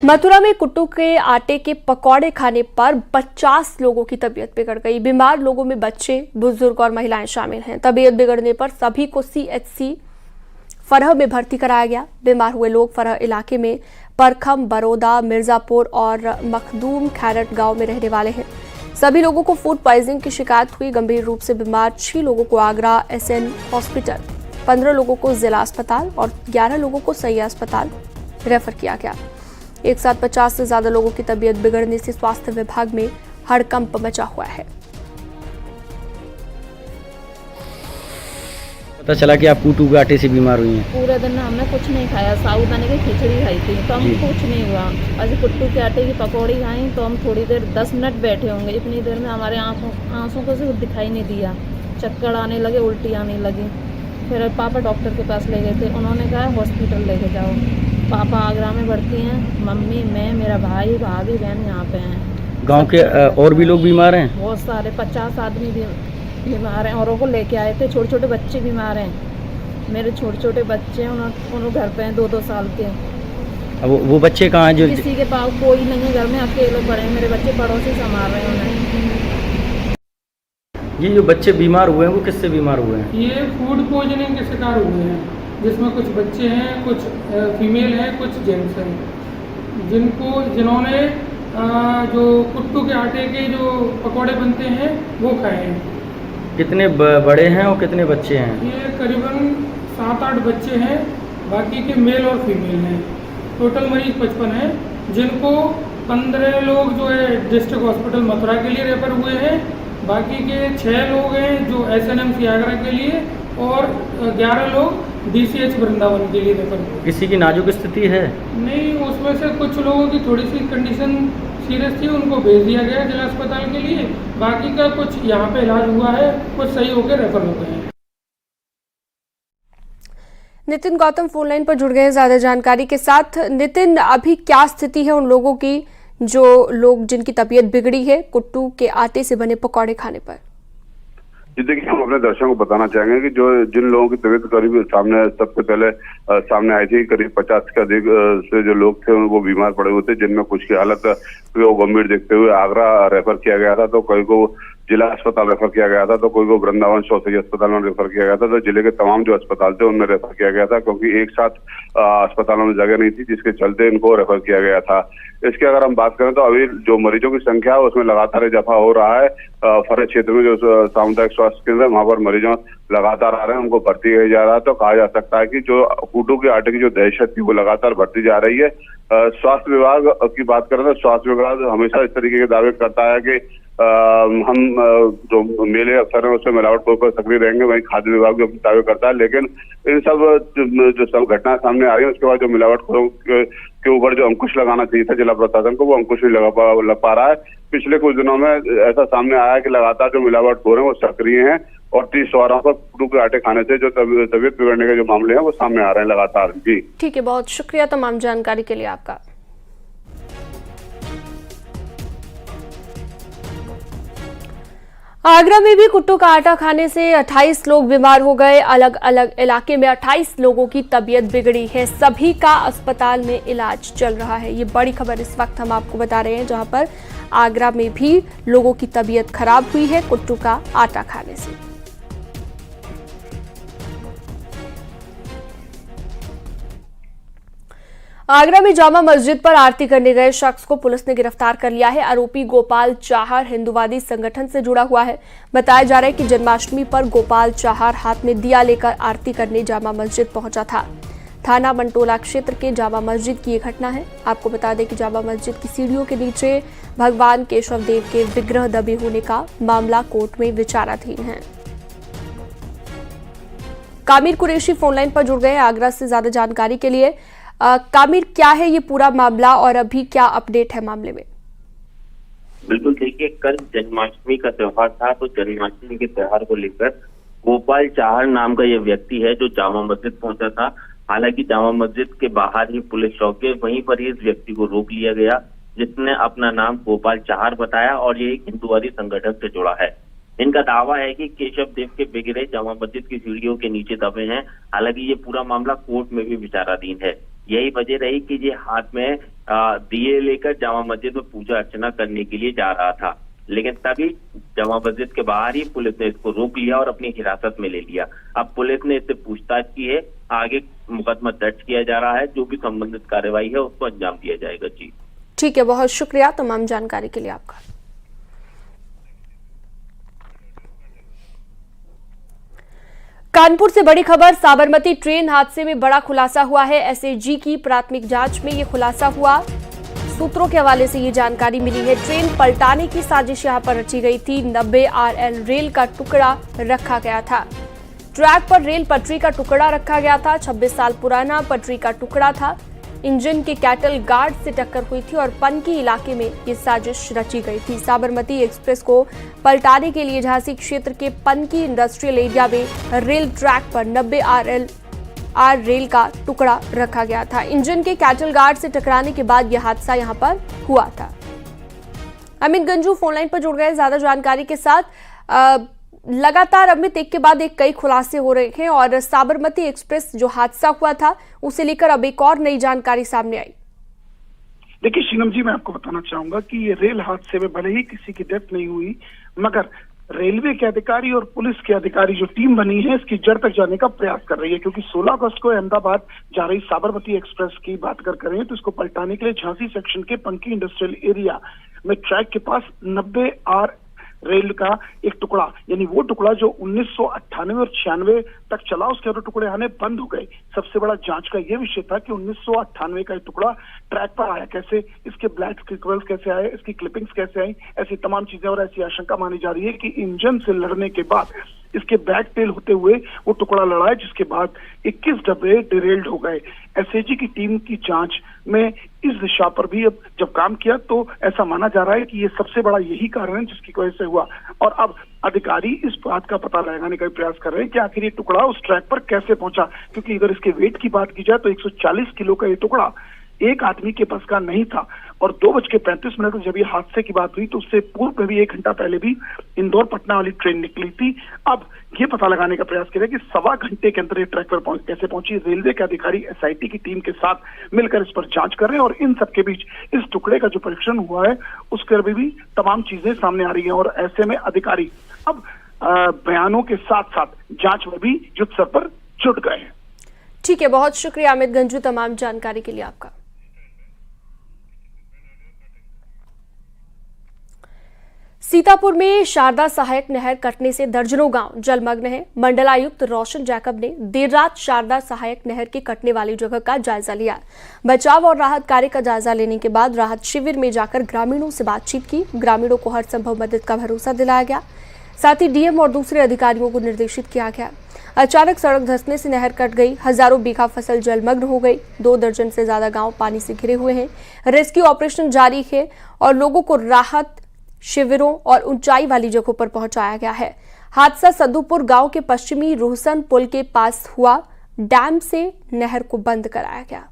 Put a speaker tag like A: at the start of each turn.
A: मथुरा में कुट्टू के आटे के पकौड़े खाने पर 50 लोगों की तबीयत बिगड़ गई। बीमार लोगों में बच्चे, बुजुर्ग और महिलाएं शामिल हैं। तबीयत बिगड़ने पर सभी को सीएचसी फरह में भर्ती कराया गया। बीमार हुए लोग फरह इलाके में परखम, बरोदा, मिर्जापुर और मखदूम खैरट गांव में रहने वाले हैं। सभी लोगों को फूड पॉइजनिंग की शिकायत हुई। गंभीर रूप से बीमार 6 लोगों को आगरा एसएन हॉस्पिटल, 15 लोगों को जिला अस्पताल और 11 लोगों को सैया अस्पताल रेफर किया गया। एक साथ 50 से ज्यादा लोगों की तबीयत बिगड़ने से स्वास्थ्य विभाग में हड़कंप मचा हुआ है।
B: पता चला कि आप कुट्टू के आटे से बीमार हुई हैं।
C: पूरे दिन हमने कुछ नहीं खाया, साबूदाने की खिचड़ी खाई थी तो हम कुछ नहीं हुआ। ऐसे कुट्टू के आटे की पकौड़ी खाई तो हम थोड़ी देर 10 मिनट बैठे होंगे। इतनी देर में हमारे आंसू को से दिखाई नहीं दिया, चक्कर आने लगे, उल्टी आने लगी। फिर पापा डॉक्टर के पास ले गए थे, उन्होंने कहा हॉस्पिटल लेके जाओ। पापा आगरा में भर्ती हैं, मम्मी, मैं, मेरा भाई, भाभी, बहन यहाँ पे हैं।
B: गांव के और भी लोग बीमार हैं?
C: बहुत सारे 50 आदमी बीमार हैं। औरों को लेके आए थे। छोटे छोटे बच्चे बीमार हैं। मेरे छोटे छोटे बच्चे हैं, उन्होंने घर पे हैं 2-2 साल के।
B: अब वो बच्चे कहाँ हैं? जो
C: किसी के पास कोई नहीं है, घर में अकेले पड़े हैं। मेरे बच्चे पड़ोसी संभाल रहे हैं उन्हें।
B: ये जो बच्चे बीमार हुए हैं वो किससे बीमार हुए हैं?
D: ये फूड पॉइजनिंग के शिकार हुए हैं, जिसमें कुछ बच्चे हैं, कुछ फीमेल हैं, कुछ जेंट्स हैं, जिन्होंने जो कुट्टू के आटे के जो पकौड़े बनते हैं वो खाए हैं।
B: कितने बड़े हैं और कितने बच्चे हैं?
D: ये करीबन 7-8 बच्चे हैं, बाकी के मेल और फीमेल हैं। टोटल मरीज 55 हैं, जिनको 15 लोग जो है डिस्ट्रिक्ट हॉस्पिटल मथुरा के लिए रेफर हुए हैं। बाकी के 6 लोग हैं जो एसएनएमसी आगरा के लिए और 11 लोग डीसीएच वृंदावन के लिए रेफर हुए।
B: किसी की नाजुक स्थिति है?
D: नहीं, उसमें से कुछ लोगों की थोड़ी सी कंडीशन सीरियस थी, उनको भेज दिया गया जिला अस्पताल के लिए। बाकी का कुछ यहाँ पे इलाज हुआ है, कुछ सही होकर रेफर हो गए हैं।
A: नितिन गौतम फोन लाइन पर जुड़ गए हैं ज्यादा जानकारी के साथ। नितिन, अभी क्या स्थिति है उन लोगों की जिनकी तबीयत बिगड़ी है कुट्टू के आटे से बने पकौड़े खाने पर?
E: जी देखिए, हम अपने दर्शकों को बताना चाहेंगे कि जिन लोगों की तबीयत करीब सबसे पहले सामने आई थी, करीब 50 के अधिक से जो लोग थे वो बीमार पड़े हुए थे, जिनमें कुछ की हालत को गंभीर देखते हुए आगरा रेफर किया गया था, तो कोई को जिला अस्पताल रेफर किया गया था, तो कोई को वृंदावन सही अस्पताल में रेफर किया गया था। तो जिले के तमाम जो अस्पताल थे उनमें रेफर किया गया था, क्योंकि एक साथ अस्पतालों में जगह नहीं थी, जिसके चलते इनको रेफर किया गया था। इसके अगर हम बात करें तो अभी जो मरीजों की संख्या है उसमें लगातार इजाफा हो रहा है। फरह क्षेत्र में जो सामुदायिक स्वास्थ्य केंद्र है वहां पर मरीजों लगातार आ रहे हैं, उनको भर्ती किया जा रहा है। तो कहा जा सकता है कि जो कुट्टू के आटे की जो दहशत थी वो लगातार बढ़ती जा रही है। स्वास्थ्य विभाग की बात करें तो स्वास्थ्य विभाग हमेशा इस तरीके के दावे करता है कि हम जो मेले अफसर हैं उसमें मिलावट को ऊपर सक्रिय रहेंगे। वहीं खाद्य विभाग भी अपने दावे करता है, लेकिन इन सब घटना सामने आ रही है उसके बाद जो मिलावट के ऊपर जो अंकुश लगाना चाहिए था जिला प्रशासन को, वो अंकुश नहीं लग पा रहा है। पिछले कुछ दिनों में ऐसा सामने आया है कि लगातार जो मिलावट हो रहे हैं वो सक्रिय हैं और 30 सवारों पर कुट्टू के आटे खाने से जो तबीयत बिगड़ने के जो मामले हैं वो सामने आ रहे हैं लगातार। जी
A: ठीक है, बहुत शुक्रिया तमाम जानकारी के लिए आपका। आगरा में भी कुट्टू का आटा खाने से 28 लोग बीमार हो गए। अलग अलग इलाके में 28 लोगों की तबीयत बिगड़ी है। सभी का अस्पताल में इलाज चल रहा है। ये बड़ी खबर इस वक्त हम आपको बता रहे हैं, जहां पर आगरा में भी लोगों की तबीयत खराब हुई है कुट्टू का आटा खाने से। आगरा में जामा मस्जिद पर आरती करने गए शख्स को पुलिस ने गिरफ्तार कर लिया है। आरोपी गोपाल चाहर हिंदुवादी संगठन से जुड़ा हुआ है। बताया जा रहा है कि जन्माष्टमी पर गोपाल चाहर हाथ में दिया लेकर आरती करने जामा मस्जिद पहुंचा था। थाना मंटोला क्षेत्र के जामा मस्जिद की ये घटना है। आपको बता दें कि जामा मस्जिद की सीढ़ियों के नीचे भगवान केशव देव के विग्रह दबे होने का मामला कोर्ट में विचाराधीन है। कामिर कुरैशी फोनलाइन पर जुड़ गए आगरा से ज्यादा जानकारी के लिए। कामिर, क्या है ये पूरा मामला और अभी क्या अपडेट है मामले में?
F: बिल्कुल, देखिए, कल जन्माष्टमी का त्योहार था, तो जन्माष्टमी के त्योहार को लेकर गोपाल चाहर नाम का ये व्यक्ति है जो जामा मस्जिद पहुंचा था। हालांकि जामा मस्जिद के बाहर ही पुलिस चौकी है, वहीं पर ही इस व्यक्ति को रोक लिया गया, जिसने अपना नाम गोपाल चाहर बताया और ये एक हिंदुवादी संगठन से जुड़ा है। इनका दावा है कि केशव देव के विग्रह जामा मस्जिद की सीढ़ियों के नीचे दबे हैं। हालांकि ये पूरा मामला कोर्ट में भी विचाराधीन है। यही वजह रही कि ये हाथ में दिए लेकर जामा मस्जिद में पूजा अर्चना करने के लिए जा रहा था, लेकिन तभी जामा मस्जिद के बाहर ही पुलिस ने इसको रोक लिया और अपनी हिरासत में ले लिया। अब पुलिस ने इससे पूछताछ की है, आगे मुकदमा दर्ज किया जा रहा है, जो भी संबंधित कार्रवाई है उसको अंजाम दिया जाएगा। जी
A: ठीक है, बहुत शुक्रिया तमाम जानकारी के लिए आपका। कानपुर से बड़ी खबर, साबरमती ट्रेन हादसे में बड़ा खुलासा हुआ है। एसएजी की प्राथमिक जांच में यह खुलासा हुआ। सूत्रों के हवाले से ये जानकारी मिली है। ट्रेन पलटाने की साजिश यहां पर रची गई थी। 90 RL रेल का टुकड़ा रखा गया था। ट्रैक पर रेल पटरी का टुकड़ा रखा गया था। 26 साल पुराना पटरी का टुकड़ा था। इंजन के कैटल गार्ड से टक्कर हुई थी और पनकी इलाके में ये साजिश रची गई थी। साबरमती एक्सप्रेस को पलटाने के लिए झांसी क्षेत्र के पनकी इंडस्ट्रियल एरिया में रेल ट्रैक पर 90 RL रेल का टुकड़ा रखा गया था। इंजन के कैटल गार्ड से टकराने के बाद यह हादसा यहां पर हुआ था। अमित गंजू फोनलाइन पर जुड़ गए ज्यादा जानकारी के साथ। लगातार अमित एक के बाद एक कई खुलासे हो रहे हैं और साबरमती एक्सप्रेस जो हादसा हुआ था उसे लेकर अब एक और नई जानकारी सामने आई।
G: देखिए शीनम जी, मैं आपको बताना चाहूंगा कि ये रेल हादसे में भले ही किसी की डेथ नहीं हुई, मगर रेलवे के अधिकारी और पुलिस के अधिकारी जो टीम बनी है इसकी जड़ तक जाने का प्रयास कर रही है, क्योंकि 16 अगस्त को अहमदाबाद जा रही साबरमती एक्सप्रेस की बात कर रहे हैं तो इसको पलटाने के लिए झांसी सेक्शन के पंकी इंडस्ट्रियल एरिया में ट्रैक के पास 90 R रेल का एक टुकड़ा, यानी वो टुकड़ा जो 1998 और 96 तक चला, उसके और टुकड़े आने बंद हो गए। सबसे बड़ा जांच का ये विषय था कि 1998 का टुकड़ा ट्रैक पर आया कैसे, इसके ब्लैक स्क्विरल्स कैसे आए, इसकी क्लिपिंग्स कैसे आई, ऐसी तमाम चीजें। और ऐसी आशंका मानी जा रही है कि इंजन से लड़ने के बाद इसके बैक टेल होते हुए वो टुकड़ा लड़ा है, जिसके बाद 21 डब्बे डिरेल्ड हो गए। एसएजी की टीम की जांच में इस दिशा पर भी अब जब काम किया तो ऐसा माना जा रहा है कि ये सबसे बड़ा यही कारण है जिसकी वजह से हुआ। और अब अधिकारी इस बात का पता लगाने का प्रयास कर रहे हैं कि आखिर ये टुकड़ा उस ट्रैक पर कैसे पहुंचा, क्योंकि अगर इसके वेट की बात की जाए तो 140 किलो का ये टुकड़ा एक आदमी के बस का नहीं था। और 2:35 जब ये हादसे की बात हुई तो उससे पूर्व में भी 1 घंटा पहले भी इंदौर पटना वाली ट्रेन निकली थी। अब ये पता लगाने का प्रयास करें कि 1.25 घंटे के अंदर ये ट्रैक पर कैसे पहुंची। रेलवे के अधिकारी एसआईटी की टीम के साथ मिलकर इस पर जांच कर रहे हैं और इन सबके बीच इस टुकड़े का जो परीक्षण हुआ है उसके भी तमाम चीजें सामने आ रही है। और ऐसे में अधिकारी अब बयानों के साथ साथ जांच में भी युद्ध स्तर पर जुट गए हैं।
A: ठीक है, बहुत शुक्रिया अमित गंजू तमाम जानकारी के लिए आपका। सीतापुर में शारदा सहायक नहर कटने से दर्जनों गांव जलमग्न हैं। मंडलायुक्त रोशन जैकब ने देर रात शारदा सहायक नहर के कटने वाली जगह का जायजा लिया। बचाव और राहत कार्य का जायजा लेने के बाद राहत शिविर में जाकर ग्रामीणों से बातचीत की। ग्रामीणों को हर संभव मदद का भरोसा दिलाया गया। साथ ही डीएम और दूसरे अधिकारियों को निर्देशित किया गया। अचानक सड़क धंसने से नहर कट गई। हजारों बीघा फसल जलमग्न हो गई। 2 दर्जन से ज्यादा गांव पानी से घिरे हुए हैं। रेस्क्यू ऑपरेशन जारी है और लोगों को राहत शिविरों और ऊंचाई वाली जगहों पर पहुंचाया गया है। हादसा सद्दूपुर गांव के पश्चिमी रोहसन पुल के पास हुआ। डैम से नहर को बंद कराया गया।